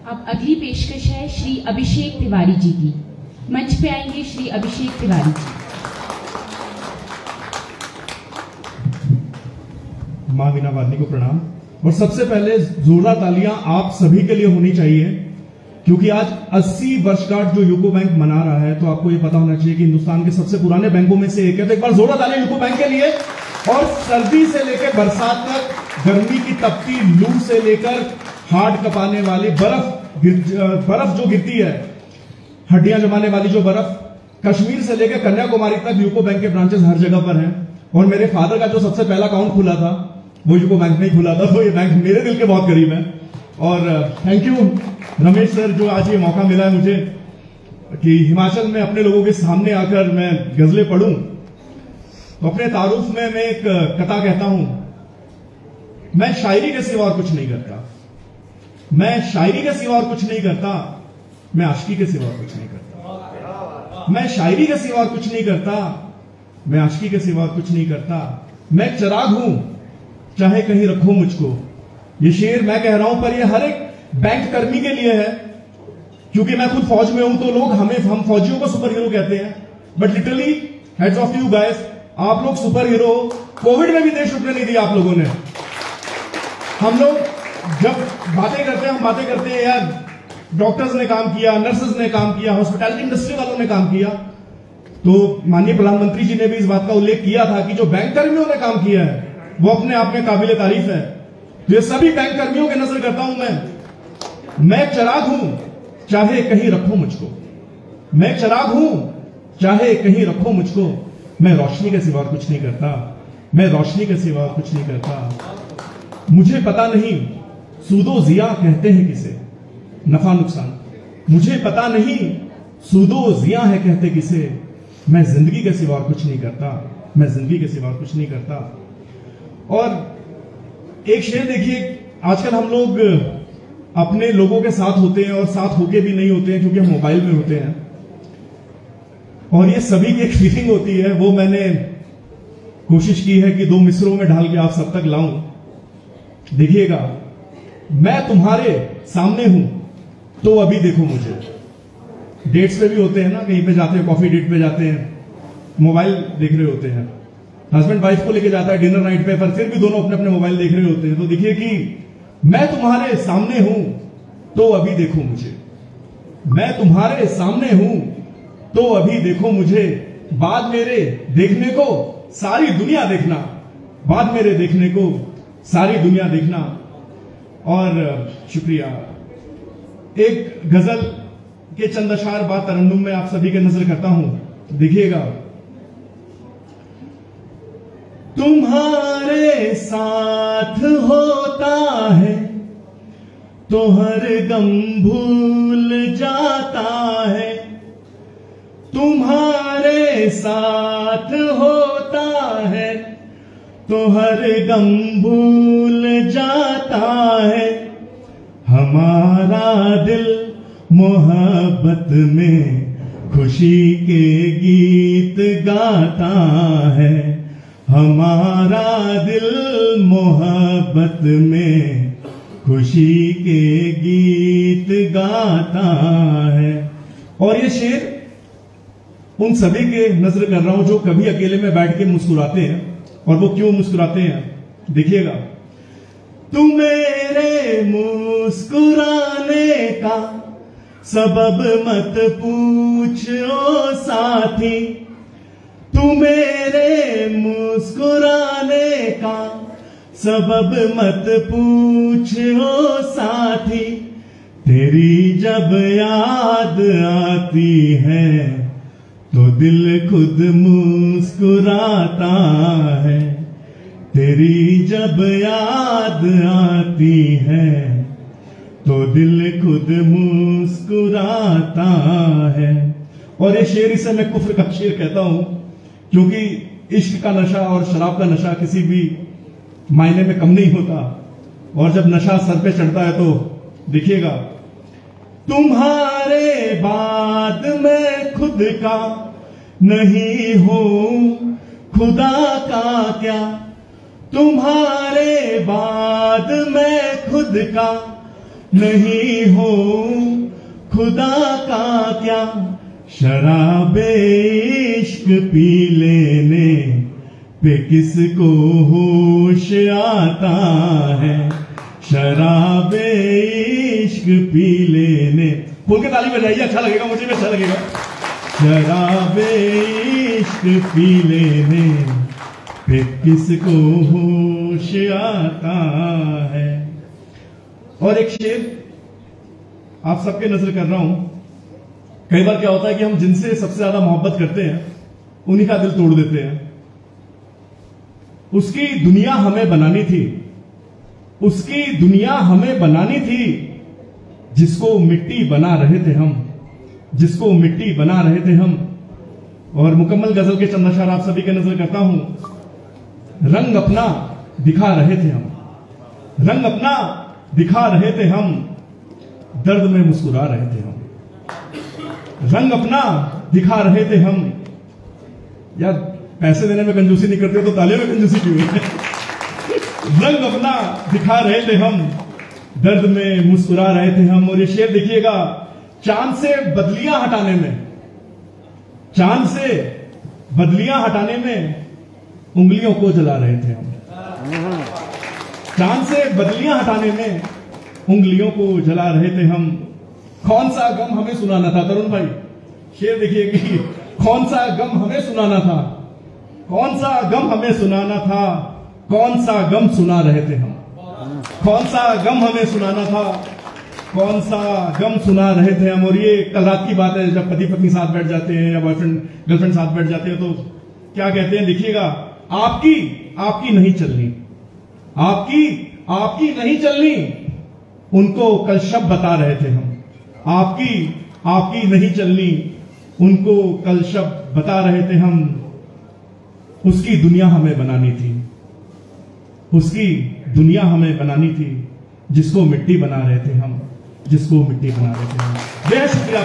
अब अगली पेशकश है श्री अभिषेक तिवारी जी की। मंच पे आएंगे श्री अभिषेक तिवारी जी। मां वीणा वादनी को प्रणाम। और सबसे पहले जोरदार तालियां आप सभी के लिए होनी चाहिए, क्योंकि आज 80 वर्षगांठ जो यूको बैंक मना रहा है, तो आपको ये पता होना चाहिए कि हिंदुस्तान के सबसे पुराने बैंकों में से एक है। तो एक बार जोरदार तालियां यूको बैंक के लिए। और सर्दी से लेकर बरसात तक, गर्मी की तपती लू से लेकर हार्ड कपाने वाली बर्फ जो गिरती है, हड्डियां जमाने वाली जो बर्फ, कश्मीर से लेकर कन्याकुमारी तक यूको बैंक के ब्रांचेस हर जगह पर हैं। और मेरे फादर का जो सबसे पहला अकाउंट खुला था वो यूको बैंक में ही खुला था, तो ये बैंक मेरे दिल के बहुत करीब है। और थैंक यू रमेश सर, जो आज ये मौका मिला है मुझे कि हिमाचल में अपने लोगों के सामने आकर मैं गजलें पढ़ूं। तो अपने तारुफ में मैं एक कथा कहता हूं, मैं शायरी के सिवा और कुछ नहीं करता, मैं शायरी के सिवा और कुछ नहीं करता, मैं आशिकी के सिवा और कुछ नहीं करता, मैं शायरी के सिवा और कुछ नहीं करता, मैं आशिकी के सिवा और कुछ नहीं करता, मैं चिराग हूं चाहे कहीं रखो मुझको। ये शेर मैं कह रहा हूं, पर ये हर एक बैंक कर्मी के लिए है, क्योंकि मैं खुद फौज में हूं, तो लोग हम फौजियों को सुपर हीरो कहते हैं, but literally heads of you guys, आप लोग सुपर हीरो। कोविड में भी देश रुकने नहीं दिया आप लोगों ने। हम लोग जब बातें करते हैं, हम बातें करते हैं यार डॉक्टर्स ने काम किया, नर्सेज ने काम किया, हॉस्पिटैलिटी इंडस्ट्री वालों ने काम किया। तो माननीय प्रधानमंत्री जी ने भी इस बात का उल्लेख किया था कि जो बैंक कर्मियों ने काम किया है वो अपने आप में काबिल तारीफ है। तो ये सभी बैंक कर्मियों की नजर करता हूं मैं चिराग हूं चाहे कहीं रखो मुझको, मैं चिराग हूं चाहे कहीं रखो मुझको, मैं रोशनी के सिवा कुछ नहीं करता, मैं रोशनी के सिवा कुछ नहीं करता। मुझे पता नहीं सूदो जिया कहते हैं किसे, नफा नुकसान मुझे पता नहीं सूदो जिया है कहते किसे, मैं जिंदगी के सिवा कुछ नहीं करता, मैं जिंदगी के सिवा कुछ नहीं करता। और एक शेर देखिए, आजकल हम लोग अपने लोगों के साथ होते हैं और साथ होके भी नहीं होते हैं, क्योंकि हम मोबाइल में होते हैं, और ये सभी की एक फीलिंग होती है, वो मैंने कोशिश की है कि 2 मिसरों में ढाल के आप सब तक लाऊं। देखिएगा, मैं तुम्हारे सामने हूं तो अभी देखो मुझे। डेट्स पे भी होते हैं ना, कहीं पे जाते हैं, कॉफी डेट पे जाते हैं, मोबाइल देख रहे होते हैं, हस्बैंड वाइफ को लेके जाता है डिनर नाइट पे, पर फिर भी दोनों अपने अपने मोबाइल देख रहे होते हैं। तो देखिए कि मैं तुम्हारे सामने हूं तो अभी देखो मुझे, मैं तुम्हारे सामने हूं तो अभी देखो मुझे, बाद मेरे देखने को सारी दुनिया देखना, बाद मेरे देखने को सारी दुनिया देखना। और शुक्रिया। एक गजल के चंद अशार बाद तरन्नुम में आप सभी के नजर करता हूं, देखिएगा। तुम्हारे साथ होता है तो हर गम भूल जाता है, तुम्हारे साथ होता है तो हर गम भूल जाता है, हमारा दिल मोहब्बत में खुशी के गीत गाता है, हमारा दिल मोहब्बत में खुशी के गीत गाता है। और ये शेर उन सभी के नजर कर रहा हूं जो कभी अकेले में बैठ के मुस्कुराते हैं। और वो क्यों मुस्कुराते हैं, देखिएगा। तू मेरे मुस्कुराने का सबब मत पूछ ओ साथी, तू मेरे मुस्कुराने का सबब मत पूछ ओ साथी, तेरी जब याद आती है तो दिल खुद मुस्कुराता है, तेरी जब याद आती है तो दिल खुद मुस्कुराता है। और ये शेर, इसे मैं कुफ्र का शेर कहता हूं, क्योंकि इश्क का नशा और शराब का नशा किसी भी मायने में कम नहीं होता, और जब नशा सर पे चढ़ता है तो देखिएगा। तुम्हारे बाद मैं खुद का नहीं हूं, खुदा का क्या, तुम्हारे बाद मैं खुद का नहीं हो खुदा का क्या, शराबे इश्क पी लेने पे किसको होश आता है, शराबे इश्क पी लेने, बोल के ताली बजाइए, अच्छा लगेगा, मुझे भी अच्छा लगेगा। शराबे इश्क पी लेने पे किसको होश आता है। और एक शेर आप सबके नजर कर रहा हूं। कई बार क्या होता है कि हम जिनसे सबसे ज्यादा मोहब्बत करते हैं उन्हीं का दिल तोड़ देते हैं। उसकी दुनिया हमें बनानी थी, उसकी दुनिया हमें बनानी थी, जिसको मिट्टी बना रहे थे हम, जिसको मिट्टी बना रहे थे हम। और मुकम्मल गजल के चंद अशआर आप सभी के नजर करता हूं। रंग अपना दिखा रहे थे हम, रंग अपना दिखा रहे थे हम, दर्द में मुस्कुरा रहे थे हम, रंग अपना दिखा रहे थे हम। यार पैसे देने में कंजूसी नहीं करते तो तालियों में कंजूसी क्यों है? रंग अपना दिखा रहे थे हम, दर्द में मुस्कुरा रहे थे हम। और ये शेर देखिएगा, चांद से बदलियां हटाने में, चांद से बदलियां हटाने में उंगलियों को जला रहे थे हम, चांद से बदलियां हटाने में उंगलियों को जला रहे थे हम। कौन सा गम हमें सुनाना था, तरुण भाई शेर देखिए कि कौन सा गम हमें सुनाना था, कौन सा गम हमें सुनाना था, कौन सा गम सुना रहे थे हम, कौन सा गम हमें सुनाना था, कौन सा गम सुना रहे थे हम। और ये कल रात की बात है, जब पति पत्नी साथ बैठ जाते हैं या बॉयफ्रेंड गर्लफ्रेंड साथ बैठ जाते हैं तो क्या कहते हैं, देखिएगा, आपकी नहीं चलनी, आपकी नहीं चलनी, उनको कल शब्द बता रहे थे हम, आपकी नहीं चलनी, उनको कल शब्द बता रहे थे हम। उसकी दुनिया हमें बनानी थी, उसकी दुनिया हमें बनानी थी, जिसको मिट्टी बना रहे थे हम, जिसको मिट्टी बना रहे थे हम। बेहद शुक्रिया,